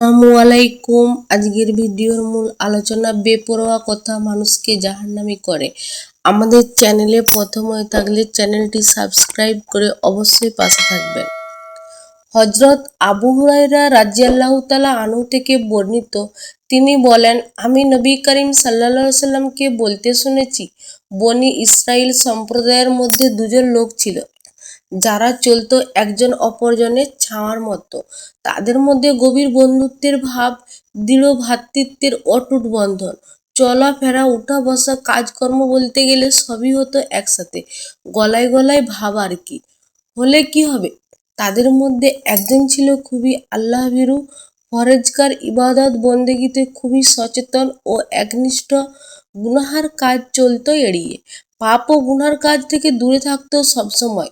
আসসালামাইকুম। আজকের ভিডিওর মূল আলোচনা বেপরোয়া কথা মানুষকে জাহান্নামী করে। আমাদের চ্যানেলে প্রথম হয়ে থাকলে চ্যানেলটি সাবস্ক্রাইব করে অবশ্যই পাশে থাকবেন। হজরত আবু হুরায়রা রাদিয়াল্লাহু তাআলা আনহু থেকে বর্ণিত, তিনি বলেন, আমি নবী করিম সাল্লাল্লাহু আলাইহি সাল্লামকে বলতে শুনেছি, বনি ইসরাইল সম্প্রদায়ের মধ্যে দুজন লোক ছিল যারা চলতো একজন অপরজনের ছাওয়ার মতো। তাদের মধ্যে গভীর বন্ধুত্বের ভাব, দৃঢ় ভ্রাতৃত্বের অটুট বন্ধন, চলাফেরা, উঠা বসা, কাজকর্ম বলতে গেলে সবই হতো একসাথে, গলায় গলায় ভাব। আর কি হলে কি হবে? তাদের মধ্যে একজন ছিল খুবই আল্লাহভীরু, পরহেজগার, ইবাদত বন্দেগীতে খুবই সচেতন ও একনিষ্ঠ। গুনাহার কাজ চলতো এড়িয়ে, পাপ ও গুনার কাজ থেকে দূরে থাকতো সবসময়।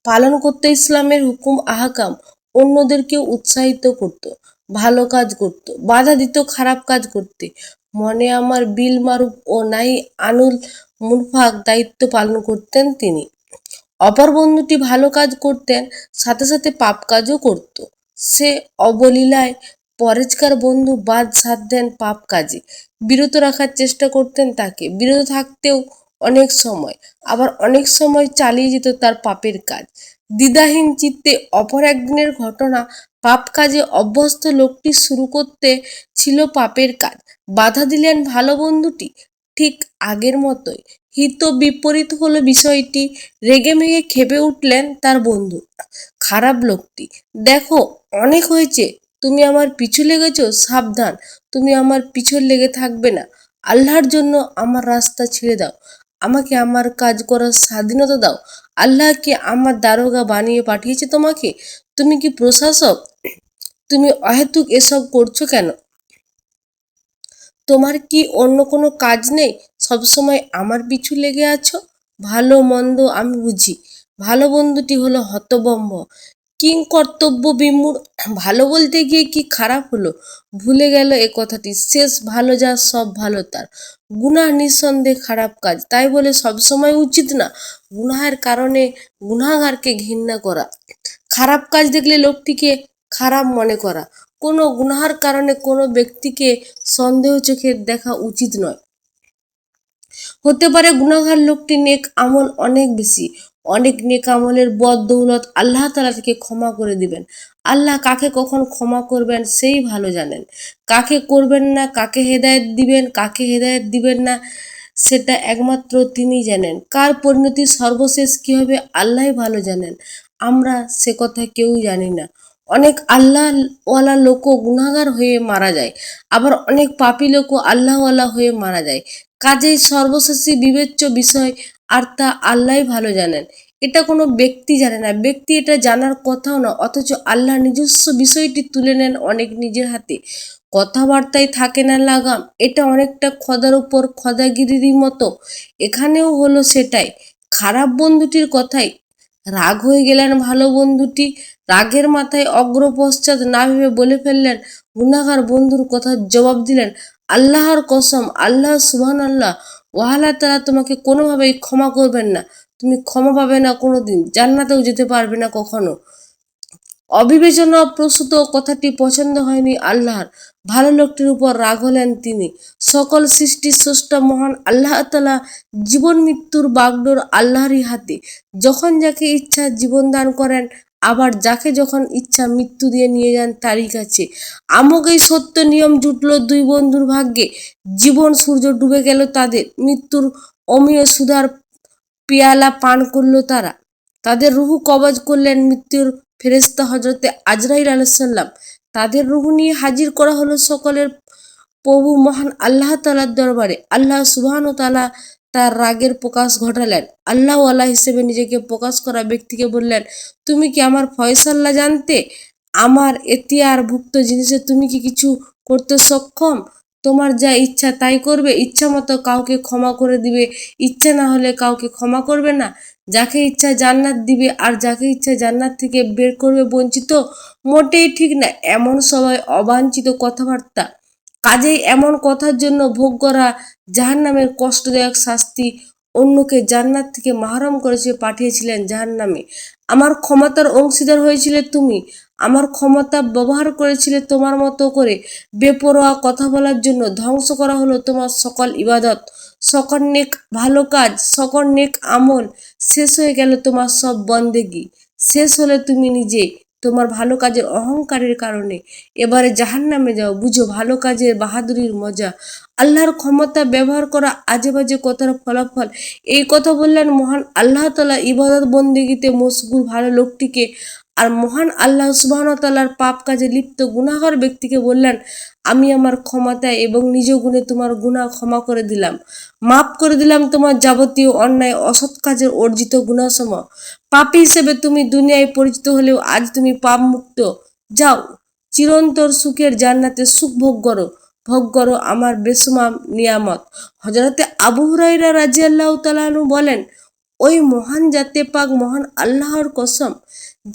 পালন করত ইসলামের হুকুম আহকাম, অন্যদেরকে উৎসাহিত করত, ভালো কাজ করত, বাধা দিত খারাপ কাজ করতে। মনে আমার বিল মারুফ ও নাই আনুল মুনফাক দায়িত্ব পালন করতেন তিনি। অপর বন্ধুটি ভালো কাজ করতেন, সাথে সাথে পাপ কাজও করত। সে অবলীলায় পরেজকার বন্ধু বাদ সাধ দেন পাপ কাজে, বিরত রাখার চেষ্টা করতেন তাকে। বিরত থাকতেও অনেক সময়, আবার অনেক সময় চালিয়ে যেত তার পাপের কাজ। দ্বিধাহীন চিত্তে অপর একদিনের ঘটনা, পাপ কাজে অভ্যস্ত লোকটি শুরু করতে ছিল পাপের কাজ। বাধা দিলেন ভালো বন্ধুটি, ঠিক আগের মতোই। হিত বিপরীত হলো বিষয়টি। রেগেমেগে ক্ষেপে উঠলেন তার বন্ধু, খারাপ লোকটি। দেখো, অনেক হয়েছে, তুমি আমার পিছু লেগেছ, সাবধান, তুমি আমার পিছন লেগে থাকবে না। আল্লাহর জন্য আমার রাস্তা ছেড়ে দাও, আমাকে আমার কাজ করার স্বাধীনতা দাও। আল্লাহ কি আমার দারোগা বানিয়ে পাঠিয়েছে তোমাকে? তুমি কি প্রশাসক? তুমি অহেতুক এসব করছো কেন? তোমার কি অন্য কোনো কাজ নেই? সবসময় আমার পিছু লেগে আছো। ভালো মন্দ আমি বুঝি। ভালো বন্ধুটি হলো হতবম্ব, কিং কর্তব্য বিমূঢ়। ভালো বলতে গিয়ে কি খারাপ হলো, ভুলে গেল এ কথাটি। শেষ ভালো যা সব ভালো তার। গুনাহ নিঃসন্দেহে খারাপ কাজ, তাই বলে সবসময় উচিত না গুনাহের কারণে গুনাহগারকে ঘৃণা করা, খারাপ কাজ দেখলে লোকটিকে খারাপ মনে করা, কোনো গুনাহার কারণে কোনো ব্যক্তিকে সন্দেহ চোখে দেখা উচিত নয়। হতে পারে গুনাহগার লোকটি নেক আমল অনেক বেশি, অনেক নেক আমলের বদৌলত আল্লাহ তাআলা থেকে ক্ষমা করে দিবেন। আল্লাহ কাকে কখন ক্ষমা করবেন সেই ভালো জানেন। কাকে করবেন না, কাকে হেদায়েত দিবেন, কাকে হেদায়েত দিবেন না, সেটা একমাত্র তিনিই জানেন। কার পরিণতি সর্বশেষ কি হবে আল্লাহই ভালো জানেন, আমরা সে কথা কেউই জানি না। অনেক আল্লাহওয়ালা লোকও গুনাহগার হয়ে মারা যায়, আবার অনেক পাপী লোকও আল্লাহওয়ালা হয়ে মারা যায়। কাজেই সর্বশেষে বিবেচ্য বিষয়, আর তা আল্লাহই ভালো জানেন। এটা কোনো ব্যক্তি জানে না, ব্যক্তি এটা জানার কথাও না, অথচ আল্লাহ নিজস্ব বিষয়টি তুলে নেন অনেক নিজের হাতে। কথাবার্তায় থাকে না লাগাম, এটা অনেকটা খোদার উপর খোদাগিরির মতো। এখানেও হলো সেটাই। খারাপ বন্ধুটির কথাই রাগ হয়ে গেলেন ভালো বন্ধুটি। রাগের মাথায় অগ্রপশ্চাৎ না ভেবে বলে ফেললেন, গুনাহগার বন্ধুর কথার জবাব দিলেন, আল্লাহর কসম, আল্লাহ সুবহানাল্লাহ, ওয়াল্লাহ তাআলা তোমাকে কোনোভাবেই ক্ষমা করবেন না। তুমি ক্ষমা পাবে না কোনোদিন, জান্নাতেও যেতে পারবে না কখনো। অবিবেচনা প্রসূত কথাটি পছন্দ হয়নি আল্লাহর। ভালো লোকটির উপর রাগ হলেন তিনি। সকল সৃষ্টির স্রষ্টা মহান আল্লাহ তাআলা, জীবন মৃত্যুর বাগডোর আল্লাহরই হাতে। যখন যাকে ইচ্ছা জীবন দান করেন, আবার যাকে যখন ইচ্ছা মৃত্যু দিয়ে নিয়ে যান তারই কাছে। আমক এই সত্য নিয়ম জুটল দুই বন্ধুর ভাগ্যে। জীবন সূর্য ডুবে গেল তাদের, মৃত্যুর অমীয় সুধার পেয়ালা পান করল তারা। তাদের রুহু কবজ করলেন মৃত্যুর ফেরেশতা হযরতে আজরাইল আলাইহিস সালাম। তাদের রুহু নিয়ে হাজির করা হলো সকলের প্রভু মহান আল্লাহ তাআলার দরবারে। আল্লাহ সুবহান ও তাআলা তার রাগের প্রকাশ ঘটালেন। আল্লাহওয়ালা হিসেবে নিজেকে প্রকাশ করা ব্যক্তিকে বললেন, তুমি কি আমার ফয়সালা জানতে? আমার এখতিয়ারভুক্ত জিনিসে তুমি কি কিছু করতে সক্ষম? তোমার যা ইচ্ছা তাই করবে, ইচ্ছা মতো কাউকে ক্ষমা করে দিবে, ইচ্ছা না হলে কাউকে ক্ষমা করবে না। যাকে ইচ্ছা জান্নাত দিবে, আর যাকে ইচ্ছা জান্নাত থেকে বের করবে বঞ্চিত। মোটেই ঠিক না এমন সবাই অবাঞ্ছিত কথাবার্তা। কাজেই এমন কথার জন্য ভোগ করা জাহান্নামের কষ্টদায়ক শাস্তি। অন্যকে জান্নাত থেকে মাহরুম করেছে পাঠিয়েছিলেন জাহান্নামে। আমার ক্ষমতার অংশীদার হয়েছিলে তুমি, আমার ক্ষমতা ব্যবহার করেছিলে তোমার মতো করে বেপরোয়া কথা বলার জন্য। ধ্বংস করা হলো তোমার সকল ইবাদত, সকল নেক ভালো কাজ, সকল নেক আমল। শেষ হয়ে গেল তোমার সব বন্দেগি। শেষ হলে তুমি নিজে তোমার ভালো কাজের অহংকারের কারণে। এবারে জাহান্নামে যাও, বুঝো ভালো কাজের বাহাদুরির মজা। আল্লাহর ক্ষমতা ব্যবহার করা আজে বাজে কথার ফলাফল। এই কথা বললেন মহান আল্লাহ তাআলা ইবাদত বন্দেগীতে মশগুল ভালো লোকটিকে, আর মহান আল্লাহ সুবহানাহু ওয়া তাআলার পাপ কাজে লিপ্ত গুনাহগার ব্যক্তিকে বললেন, আমি আমার ক্ষমতায় এবং নিজ গুণে তোমার গুনাহ ক্ষমা করে দিলাম, মাফ করে দিলাম তোমার যাবতীয় অন্যায় অসৎ কাজের অর্জিত গুনাহসমূহ। পাপী হিসেবে তুমি দুনিয়ায় পরিচিত হলেও আজ তুমি পাপ মুক্ত। যাও, চিরন্তর সুখের জান্নাতে সুখ ভোগ করো আমার বেসুমার নিয়ামত। হযরতে আবু হুরায়রা রাদিয়াল্লাহু তাআলা আনহু বলেন, ওই মহান জাতে পাক মহান আল্লাহর কসম,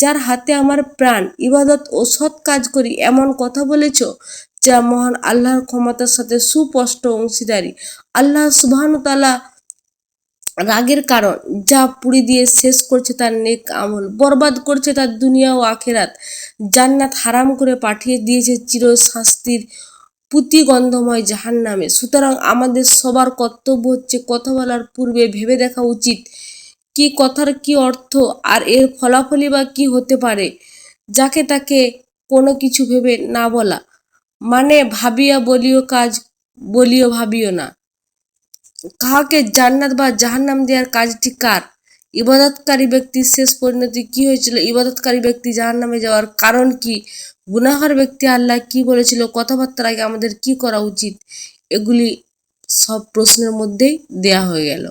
যার হাতে আমার প্রাণ, ইবাদত ও সৎ কাজ করি, এমন কথা বলেছ যা মহান আল্লাহর ক্ষমতার সাথে সুস্পষ্ট অংশীদারি। আল্লাহ সুবহানাহু ওয়া তাআলা রাগের কারণ, যা পুড়ি দিয়ে শেষ করছে তার নেক আমল, বরবাদ করছে তার দুনিয়া ও আখেরাত, জান্নাত হারাম করে পাঠিয়ে দিয়েছে চির শাস্তির পুতিগন্ধময় জাহান্নামে। সুতরাং আমাদের সবার কর্তব্য হচ্ছে কথা বলার পূর্বে ভেবে দেখা উচিত কি কথার কি অর্থ আর এর ফলাফলই বা কি হতে পারে। যাকে তাকে কোনো কিছু ভেবে না বলা, মানে ভাবিয়া বলিও কাজ, বলিও ভাবিও না। কাহাকে জান্নাত বা জাহান্নাম দেওয়ার কাজটি কার? ইবাদতকারী ব্যক্তির শেষ পরিণতি কি হয়েছিল? ইবাদতকারী ব্যক্তি জাহান্নামে যাওয়ার কারণ কি? গুনাহগার ব্যক্তি আল্লাহ কি বলেছিল? কথাবার্তার আগে আমাদের কি করা উচিত? এগুলি সব প্রশ্নের মধ্যেই দেয়া হয়ে গেল।